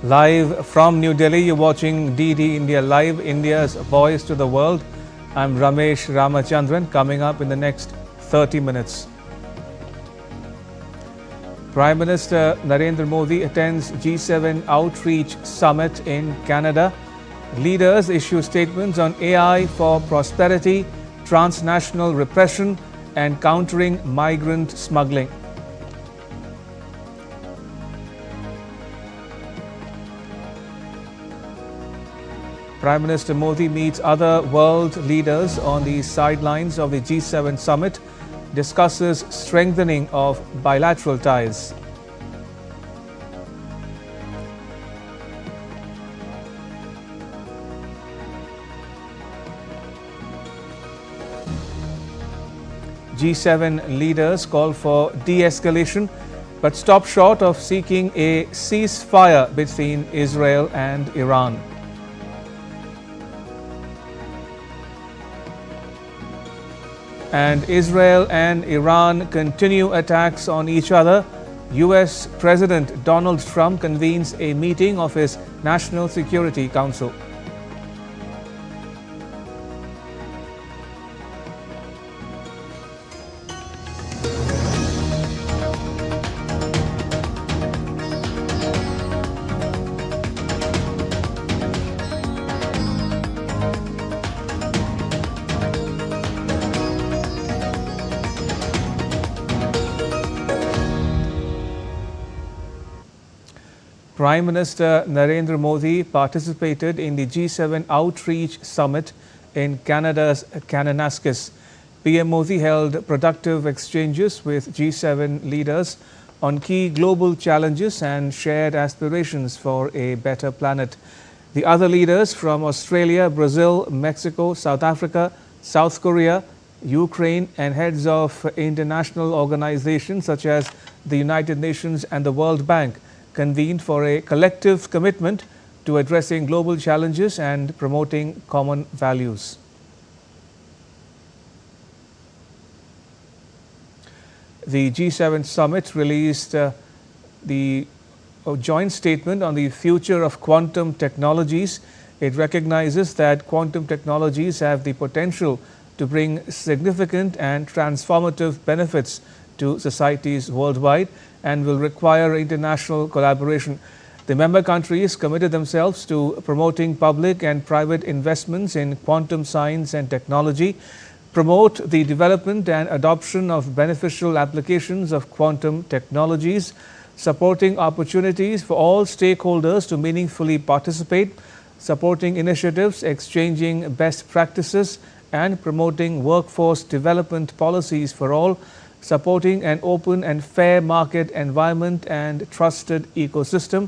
Live from New Delhi, you're watching DD India Live, India's voice to the world. I'm Ramesh Ramachandran. Coming up in the next 30 minutes. Prime Minister Narendra Modi attends G7 Outreach Summit in Canada. Leaders issue statements on AI for prosperity, transnational repression, and countering migrant smuggling. Prime Minister Modi meets other world leaders on the sidelines of the G7 summit, discusses strengthening of bilateral ties. G7 leaders call for de-escalation, but stop short of seeking a ceasefire between Israel and Iran. And Israel and Iran continue attacks on each other. US President Donald Trump convenes a meeting of his National Security Council. Prime Minister Narendra Modi participated in the G7 Outreach Summit in Canada's Kananaskis. PM Modi held productive exchanges with G7 leaders on key global challenges and shared aspirations for a better planet. The other leaders from Australia, Brazil, Mexico, South Africa, South Korea, Ukraine, and heads of international organizations such as the United Nations and the World Bank convened for a collective commitment to addressing global challenges and promoting common values. The G7 summit released the joint statement on the future of quantum technologies. It recognizes that quantum technologies have the potential to bring significant and transformative benefits to societies worldwide and will require international collaboration. The member countries committed themselves to promoting public and private investments in quantum science and technology, promote the development and adoption of beneficial applications of quantum technologies, supporting opportunities for all stakeholders to meaningfully participate, supporting initiatives, exchanging best practices, and promoting workforce development policies for all, supporting an open and fair market environment and trusted ecosystem,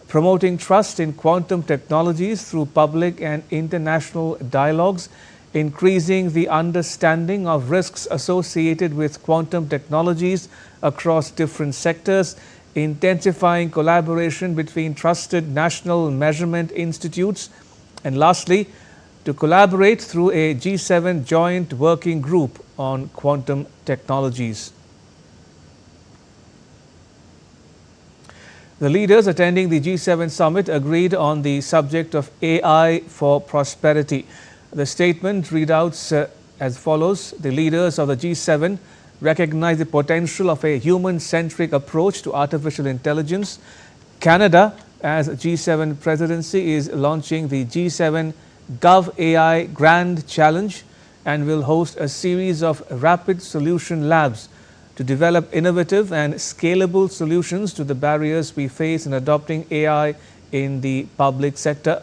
promoting trust in quantum technologies through public and international dialogues, increasing the understanding of risks associated with quantum technologies across different sectors, intensifying collaboration between trusted national measurement institutes, and lastly, to collaborate through a G7 joint working group on quantum technologies. The leaders attending the G7 summit agreed on the subject of AI for prosperity. The statement readouts as follows. The leaders of the G7 recognize the potential of a human-centric approach to artificial intelligence. Canada, as G7 presidency, is launching the G7 Gov AI Grand Challenge and will host a series of rapid solution labs to develop innovative and scalable solutions to the barriers we face in adopting AI in the public sector.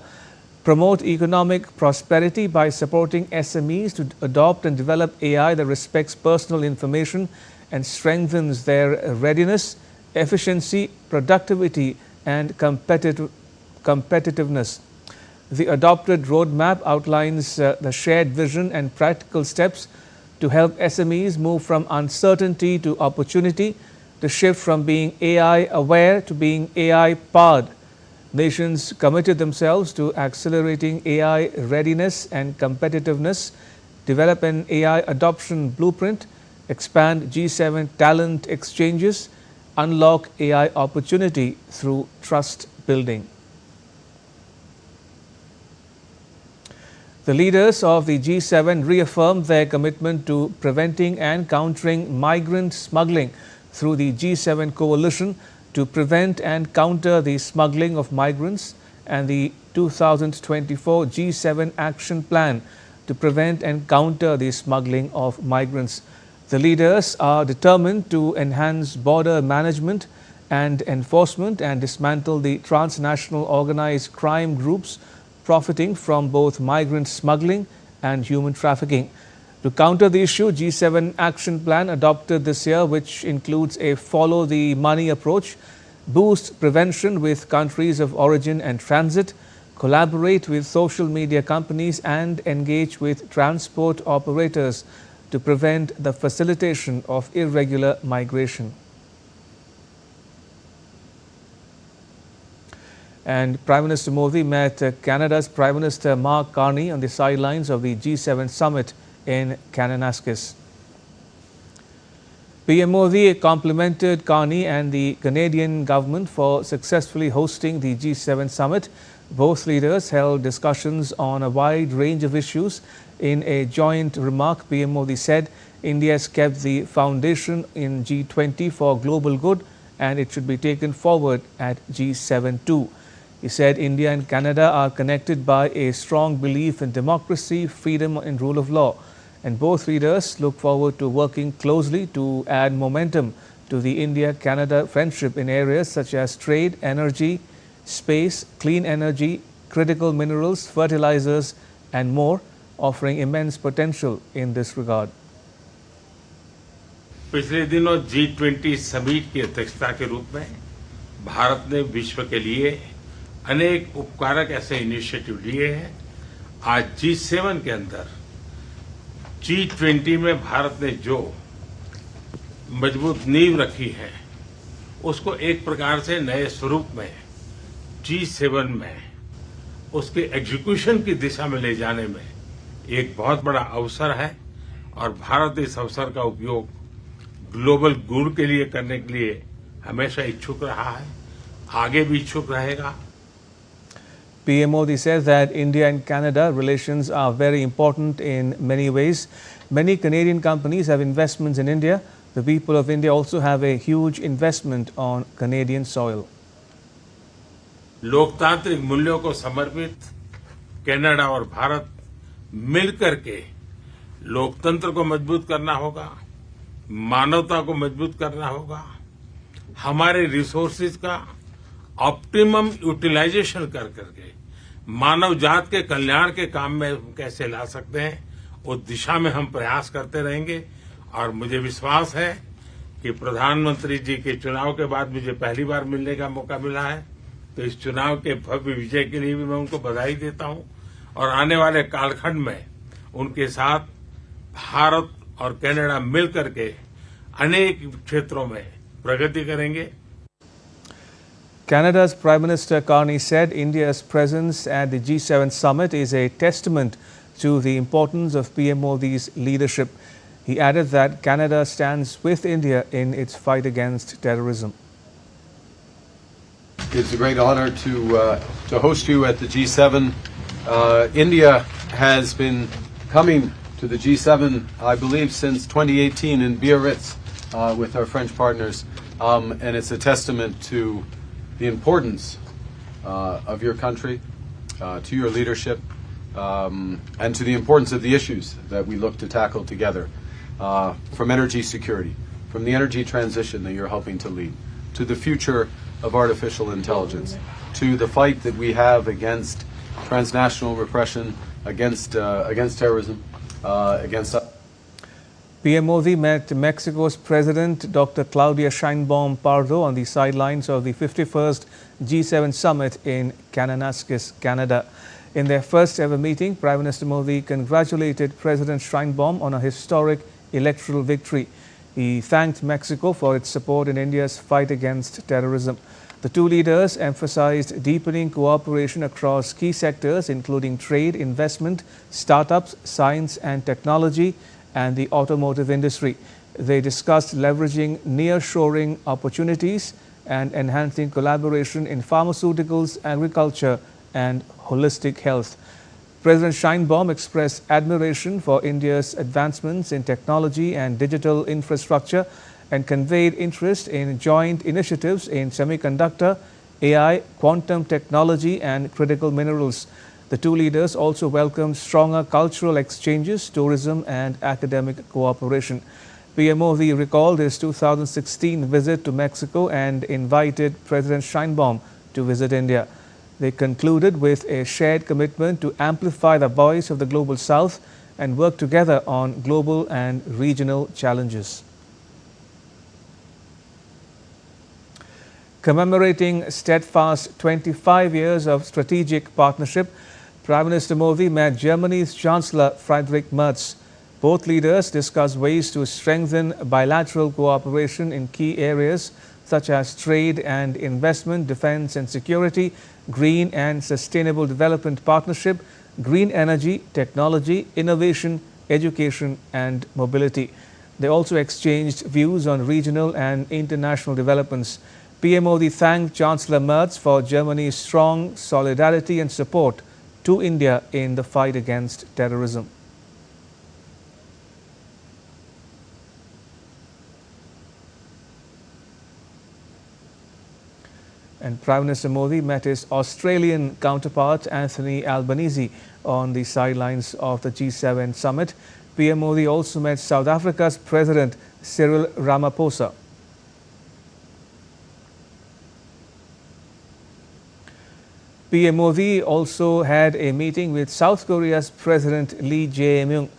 Promote economic prosperity by supporting SMEs to adopt and develop AI that respects personal information and strengthens their readiness, efficiency, productivity, and competitiveness. The adopted roadmap outlines the shared vision and practical steps to help SMEs move from uncertainty to opportunity, to shift from being AI aware to being AI powered. Nations committed themselves to accelerating AI readiness and competitiveness, develop an AI adoption blueprint, expand G7 talent exchanges, unlock AI opportunity through trust building. The leaders of the G7 reaffirmed their commitment to preventing and countering migrant smuggling through the G7 coalition to prevent and counter the smuggling of migrants and the 2024 G7 action plan to prevent and counter the smuggling of migrants. The leaders are determined to enhance border management and enforcement and dismantle the transnational organized crime groups profiting from both migrant smuggling and human trafficking. To counter the issue, G7 action plan adopted this year, which includes a follow the money approach, boost prevention with countries of origin and transit, collaborate with social media companies and engage with transport operators to prevent the facilitation of irregular migration. And Prime Minister Modi met Canada's Prime Minister Mark Carney on the sidelines of the G7 summit in Kananaskis. PM Modi complimented Carney and the Canadian government for successfully hosting the G7 summit. Both leaders held discussions on a wide range of issues. In a joint remark, PM Modi said India has kept the foundation in G20 for global good and it should be taken forward at G7 too. He said India and Canada are connected by a strong belief in democracy, freedom and rule of law. And both leaders look forward to working closely to add momentum to the India-Canada friendship in areas such as trade, energy, space, clean energy, critical minerals, fertilizers and more, offering immense potential in this regard. पिछले दिनों G20 summit की अध्यक्षता के रूप में भारत ने विश्व के लिए अनेक उपकारक ऐसे इनिशिएटिव लिए हैं। आज G7 के अंदर G20 में भारत ने जो मजबूत नींव रखी है उसको एक प्रकार से नए स्वरूप में G7 में उसके एग्जीक्यूशन की दिशा में ले जाने में एक बहुत बड़ा अवसर है और भारत इस अवसर का उपयोग ग्लोबल गुड के लिए करने के लिए हमेशा इच्छुक रहा है, आगे भी इच्छुक रहेगा। PM Modi says that India and Canada relations are very important in many ways. Many Canadian companies have investments in India. The people of India also have a huge investment on Canadian soil. लोकतांत्रिक मूल्यों को समर्पित Canada और भारत मिलकर के लोकतंत्र को मजबूत करना होगा, मानवता को मजबूत करना होगा, हमारे रिसोर्सेज का ऑप्टिमम यूटिलाइजेशन कर करके मानव जात के कल्याण के काम में कैसे ला सकते हैं उस दिशा में हम प्रयास करते रहेंगे। और मुझे विश्वास है कि प्रधानमंत्री जी के चुनाव के बाद मुझे पहली बार मिलने का मौका मिला है, तो इस चुनाव के भव्य विजय के लिए भी मैं उनको बधाई देता हूं और आने वाले कालखंड में उनके साथ भारत और कनाडा मिलकर के अनेक क्षेत्रों में प्रगति करेंगे। Canada's Prime Minister Carney said India's presence at the G7 summit is a testament to the importance of PM Modi's leadership. He added that Canada stands with India in its fight against terrorism. It's a great honor to host you at the G7. India has been coming to the G7, I believe, since 2018 in Biarritz with our French partners, and it's a testament to the importance of your country, to your leadership, and to the importance of the issues that we look to tackle together, from energy security, from the energy transition that you're helping to lead, to the future of artificial intelligence, to the fight that we have against transnational repression, against terrorism, against... PM Modi met Mexico's President Dr. Claudia Sheinbaum Pardo on the sidelines of the 51st G7 summit in Kananaskis, Canada. In their first ever meeting, Prime Minister Modi congratulated President Sheinbaum on a historic electoral victory. He thanked Mexico for its support in India's fight against terrorism. The two leaders emphasized deepening cooperation across key sectors including trade, investment, startups, science and technology, and the automotive industry. They discussed leveraging nearshoring opportunities and enhancing collaboration in pharmaceuticals, agriculture, and holistic health. President Sheinbaum expressed admiration for India's advancements in technology and digital infrastructure and conveyed interest in joint initiatives in semiconductor, AI, quantum technology and critical minerals. The two leaders also welcomed stronger cultural exchanges, tourism and academic cooperation. PM Modi recalled his 2016 visit to Mexico and invited President Sheinbaum to visit India. They concluded with a shared commitment to amplify the voice of the Global South and work together on global and regional challenges. Commemorating steadfast 25 years of strategic partnership, Prime Minister Modi met Germany's Chancellor Friedrich Merz. Both leaders discussed ways to strengthen bilateral cooperation in key areas such as trade and investment, defense and security, green and sustainable development partnership, green energy, technology, innovation, education and mobility. They also exchanged views on regional and international developments. PM Modi thanked Chancellor Merz for Germany's strong solidarity and support to India in the fight against terrorism. And Prime Minister Modi met his Australian counterpart Anthony Albanese on the sidelines of the G7 summit. PM Modi also met South Africa's President Cyril Ramaphosa. PM Modi also had a meeting with South Korea's President Lee Jae-myung.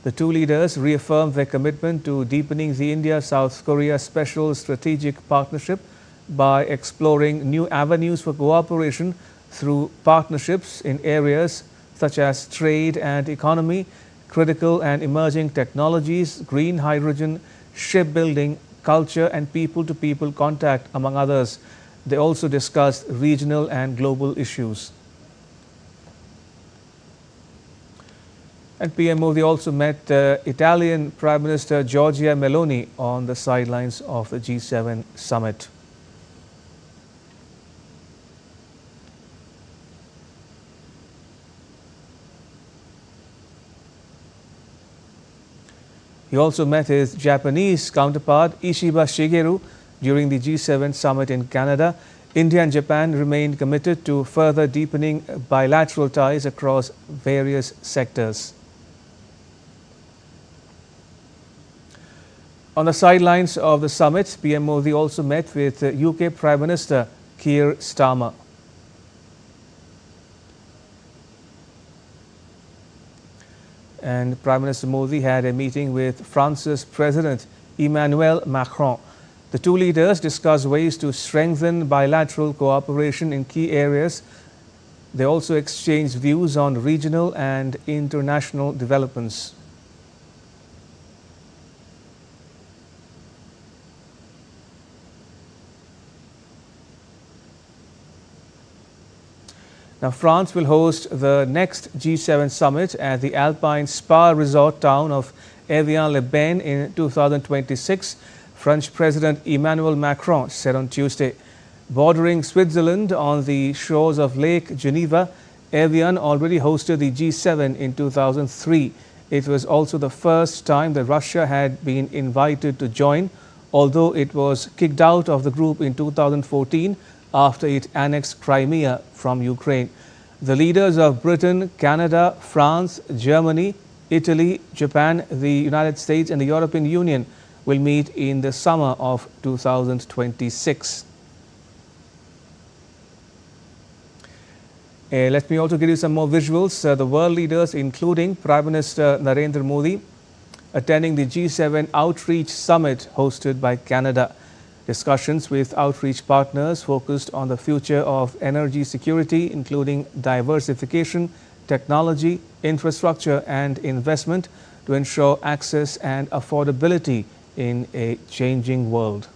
The two leaders reaffirmed their commitment to deepening the India-South Korea Special Strategic Partnership by exploring new avenues for cooperation through partnerships in areas such as trade and economy, critical and emerging technologies, green hydrogen, shipbuilding, culture and people-to-people contact, among others. They also discussed regional and global issues. And PM Modi also met Italian Prime Minister Giorgia Meloni on the sidelines of the G7 summit. He also met his Japanese counterpart Ishiba Shigeru during the G7 summit in Canada. India and Japan remained committed to further deepening bilateral ties across various sectors. On the sidelines of the summit, PM Modi also met with UK Prime Minister Keir Starmer. And Prime Minister Modi had a meeting with France's President Emmanuel Macron. The two leaders discussed ways to strengthen bilateral cooperation in key areas. They also exchanged views on regional and international developments. Now, France will host the next G7 summit at the Alpine spa resort town of Evian-les-Bains in 2026, French President Emmanuel Macron said on Tuesday. Bordering Switzerland on the shores of Lake Geneva, Evian already hosted the G7 in 2003. It was also the first time that Russia had been invited to join, although it was kicked out of the group in 2014 after it annexed Crimea from Ukraine. The leaders of Britain, Canada, France, Germany, Italy, Japan, the United States and the European Union will meet in the summer of 2026. Let me also give you some more visuals. The world leaders, including Prime Minister Narendra Modi, attending the G7 Outreach Summit hosted by Canada. Discussions with outreach partners focused on the future of energy security, including diversification, technology, infrastructure and investment to ensure access and affordability in a changing world.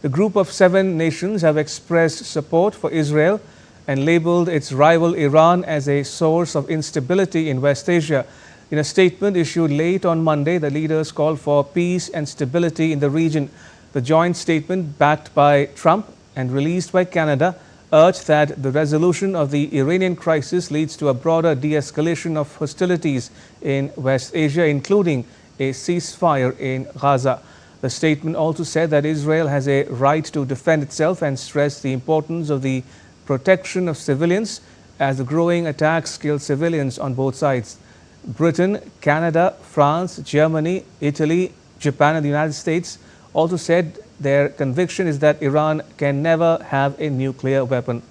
The group of 7 nations have expressed support for Israel and labeled its rival Iran as a source of instability in West Asia. In a statement issued late on Monday, the leaders called for peace and stability in the region. The joint statement, backed by Trump and released by Canada, urged that the resolution of the Iranian crisis leads to a broader de-escalation of hostilities in West Asia, including a ceasefire in Gaza. The statement also said that Israel has a right to defend itself and stressed the importance of the protection of civilians as the growing attacks kill civilians on both sides. Britain, Canada, France, Germany, Italy, Japan and the United States also said their conviction is that Iran can never have a nuclear weapon.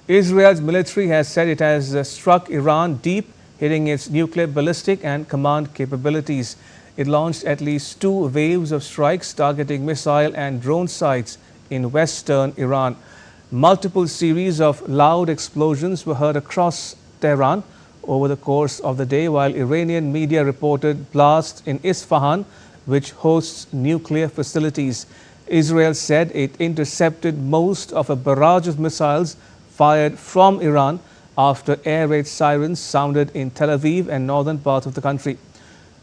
Israel's military has said it has struck Iran deep, hitting its nuclear, ballistic and command capabilities. It launched at least 2 waves of strikes targeting missile and drone sites in western Iran. Multiple series of loud explosions were heard across Tehran over the course of the day, while Iranian media reported blasts in Isfahan, which hosts nuclear facilities. Israel said it intercepted most of a barrage of missiles fired from Iran after air raid sirens sounded in Tel Aviv and northern parts of the country.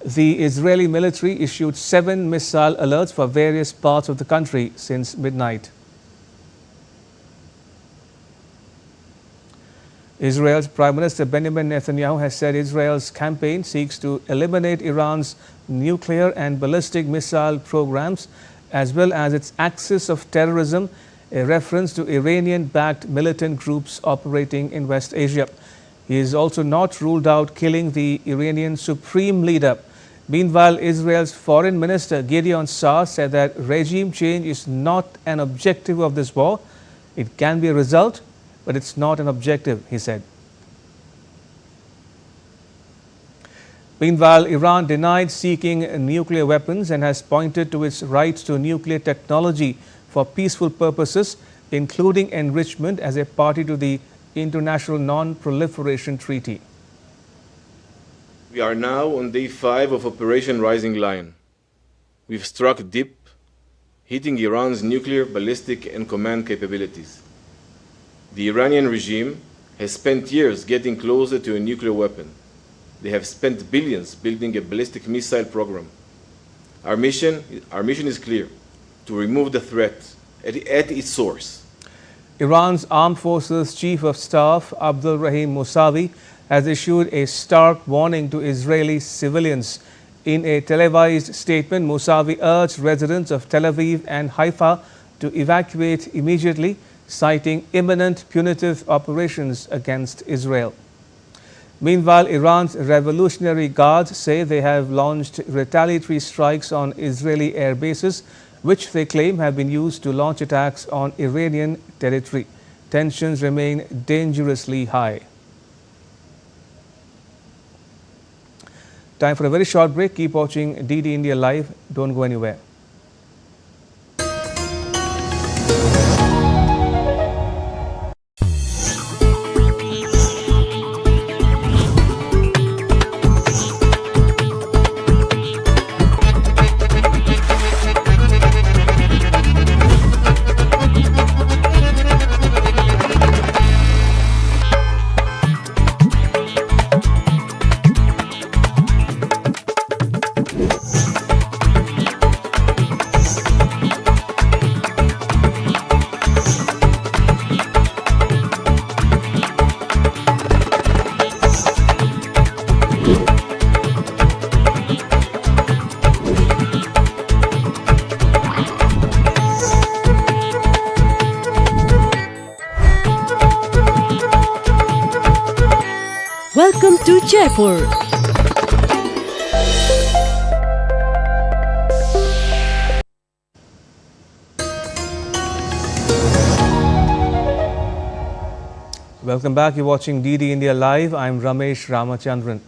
The Israeli military issued 7 missile alerts for various parts of the country since midnight. Israel's Prime Minister Benjamin Netanyahu has said Israel's campaign seeks to eliminate Iran's nuclear and ballistic missile programs, as well as its axis of terrorism, a reference to Iranian-backed militant groups operating in West Asia. He has also not ruled out killing the Iranian supreme leader. Meanwhile, Israel's Foreign Minister Gideon Saar said that regime change is not an objective of this war. It can be a result, but it's not an objective, he said. Meanwhile, Iran denied seeking nuclear weapons and has pointed to its right to nuclear technology for peaceful purposes, including enrichment, as a party to the International Non-Proliferation Treaty. We are now on day 5 of Operation Rising Lion. We've struck deep, hitting Iran's nuclear, ballistic, and command capabilities. The Iranian regime has spent years getting closer to a nuclear weapon. They have spent billions building a ballistic missile program. Our mission is clear: to remove the threat at its source. Iran's Armed Forces Chief of Staff Abdul Rahim Mousavi has issued a stark warning to Israeli civilians. In a televised statement, Mousavi urged residents of Tel Aviv and Haifa to evacuate immediately, citing imminent punitive operations against Israel. Meanwhile, Iran's Revolutionary Guards say they have launched retaliatory strikes on Israeli air bases, which they claim have been used to launch attacks on Iranian territory. Tensions remain dangerously high. Time for a very short break. Keep watching DD India Live. Don't go anywhere. Welcome to Jaipur. Welcome back. You're watching DD India Live. I'm Ramesh Ramachandran.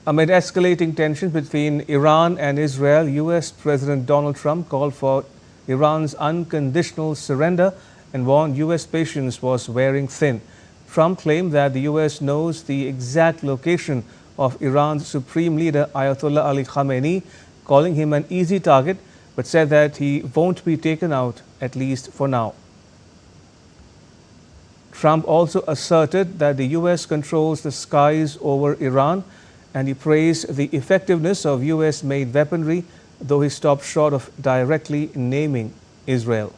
Amid escalating tensions between Iran and Israel, US President Donald Trump called for Iran's unconditional surrender and warned US patience was wearing thin. Trump claimed that the US knows the exact location of Iran's supreme leader Ayatollah Ali Khamenei, calling him an easy target, but said that he won't be taken out, at least for now. Trump also asserted that the U.S. controls the skies over Iran, and he praised the effectiveness of U.S.-made weaponry, though he stopped short of directly naming Israel.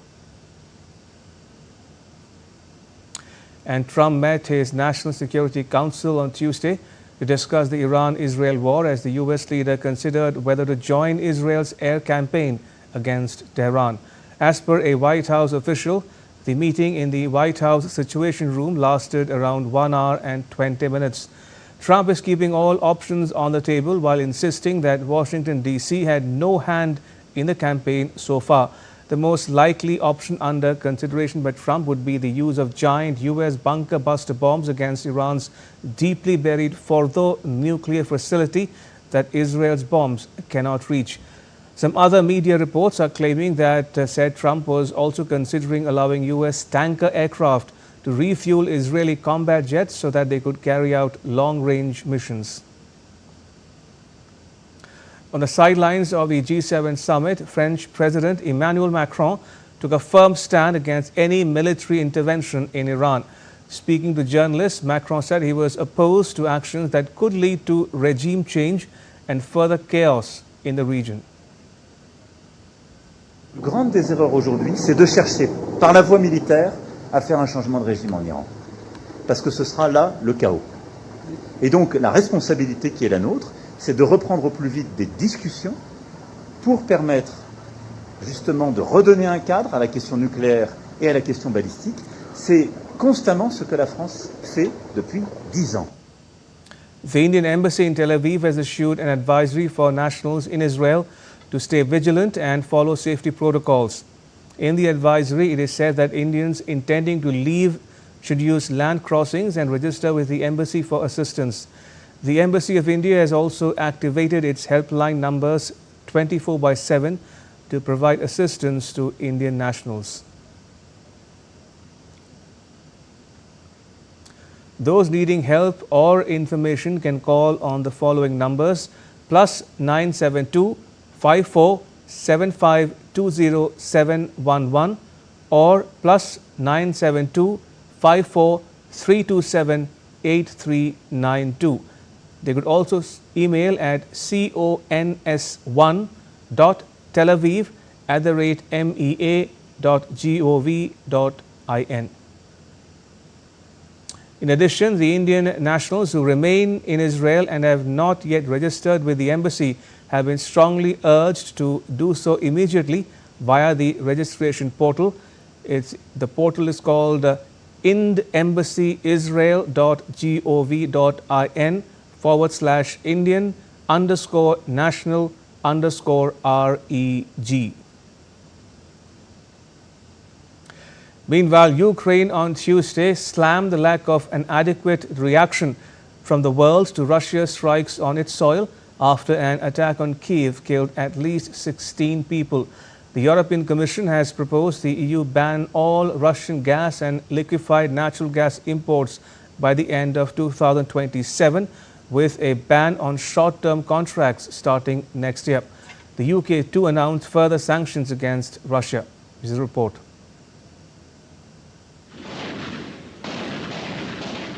And Trump met his National Security Council on Tuesday to discuss the Iran-Israel war as the U.S. leader considered whether to join Israel's air campaign against Tehran. As per a White House official, the meeting in the White House Situation Room lasted around 1 hour and 20 minutes. Trump is keeping all options on the table while insisting that Washington, D.C. had no hand in the campaign so far. The most likely option under consideration by Trump would be the use of giant U.S. bunker buster bombs against Iran's deeply buried Fordo nuclear facility that Israel's bombs cannot reach. Some other media reports are claiming that said Trump was also considering allowing U.S. tanker aircraft to refuel Israeli combat jets so that they could carry out long-range missions. On the sidelines of the G7 summit, French President Emmanuel Macron took a firm stand against any military intervention in Iran. Speaking to journalists, Macron said he was opposed to actions that could lead to regime change and further chaos in the region. Le plus grand des erreurs aujourd'hui, c'est de chercher, par la voie militaire, à faire un changement de régime en Iran. Parce que ce sera là le chaos. Et donc, la responsabilité qui est la nôtre, c'est de reprendre au plus vite des discussions pour permettre justement de redonner un cadre à la question nucléaire et à la question balistique. C'est constamment ce que la France fait depuis 10 ans. The Indian Embassy in Tel Aviv has issued an advisory for nationals in Israel to stay vigilant and follow safety protocols. In the advisory, it is said that Indians intending to leave should use land crossings and register with the embassy for assistance. The Embassy of India has also activated its helpline numbers 24/7 to provide assistance to Indian nationals. Those needing help or information can call on the following numbers: +972 54 75 20711 or +972 54 327 8392. They could also email at cons1.telaviv@mea.gov.in. In addition, the Indian nationals who remain in Israel and have not yet registered with the embassy have been strongly urged to do so immediately via the registration portal. The portal is called indembassyisrael.gov.in/Indian_national_reg. Meanwhile, Ukraine on Tuesday slammed the lack of an adequate reaction from the world to Russia's strikes on its soil after an attack on Kyiv killed at least 16 people. The European Commission has proposed the EU ban all Russian gas and liquefied natural gas imports by the end of 2027, with a ban on short-term contracts starting next year. The UK too announced further sanctions against Russia. This is a report.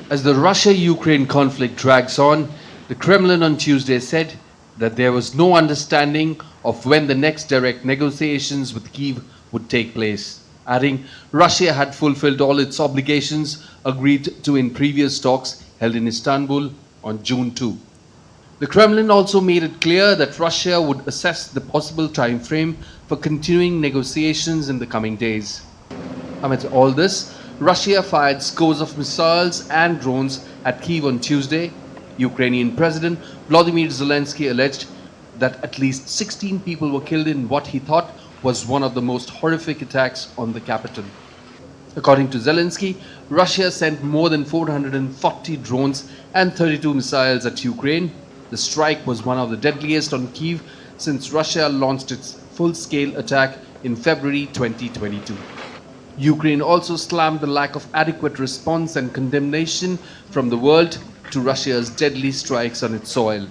As the Russia-Ukraine conflict drags on, the Kremlin on Tuesday said that there was no understanding of when the next direct negotiations with Kyiv would take place, adding Russia had fulfilled all its obligations agreed to in previous talks held in Istanbul on June 2. The Kremlin also made it clear that Russia would assess the possible time frame for continuing negotiations in the coming days. Amid all this, Russia fired scores of missiles and drones at Kyiv on Tuesday. Ukrainian President Volodymyr Zelensky alleged that at least 16 people were killed in what he thought was one of the most horrific attacks on the capital. According to Zelensky, Russia sent more than 440 drones and 32 missiles at Ukraine. The strike was one of the deadliest on Kyiv since Russia launched its full-scale attack in February 2022. Ukraine also slammed the lack of adequate response and condemnation from the world to Russia's deadly strikes on its soil.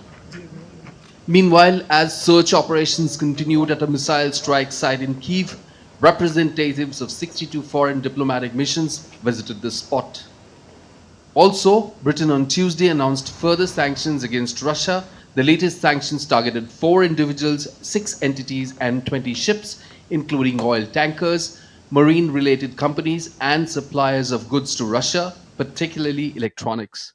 Meanwhile, as search operations continued at a missile strike site in Kyiv, Representatives of 62 foreign diplomatic missions visited the spot. Also, Britain on Tuesday announced further sanctions against Russia. The latest sanctions targeted 4 individuals, 6 entities and 20 ships, including oil tankers, marine-related companies and suppliers of goods to Russia, particularly electronics.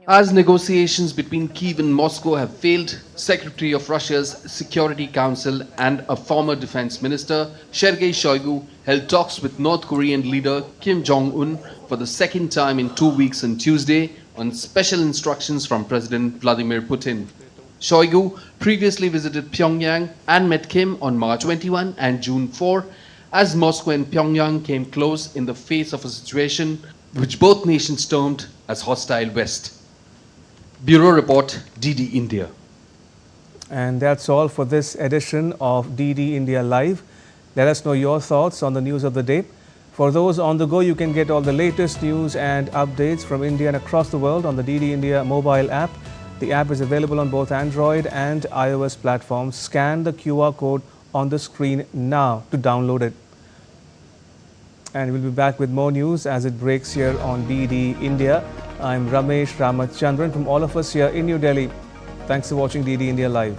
As negotiations between Kyiv and Moscow have failed, Secretary of Russia's Security Council and a former defense minister, Sergei Shoigu, held talks with North Korean leader Kim Jong-un for the second time in 2 weeks on Tuesday on special instructions from President Vladimir Putin. Shoigu previously visited Pyongyang and met Kim on March 21 and June 4 as Moscow and Pyongyang came close in the face of a situation which both nations termed as hostile West. Bureau Report, DD India. And that's all for this edition of DD India Live. Let us know your thoughts on the news of the day. For those on the go, you can get all the latest news and updates from India and across the world on the DD India mobile app. The app is available on both Android and iOS platforms. Scan the QR code on the screen now to download it. And we'll be back with more news as it breaks here on DD India. I'm Ramesh Ramachandran from all of us here in New Delhi. Thanks for watching DD India Live.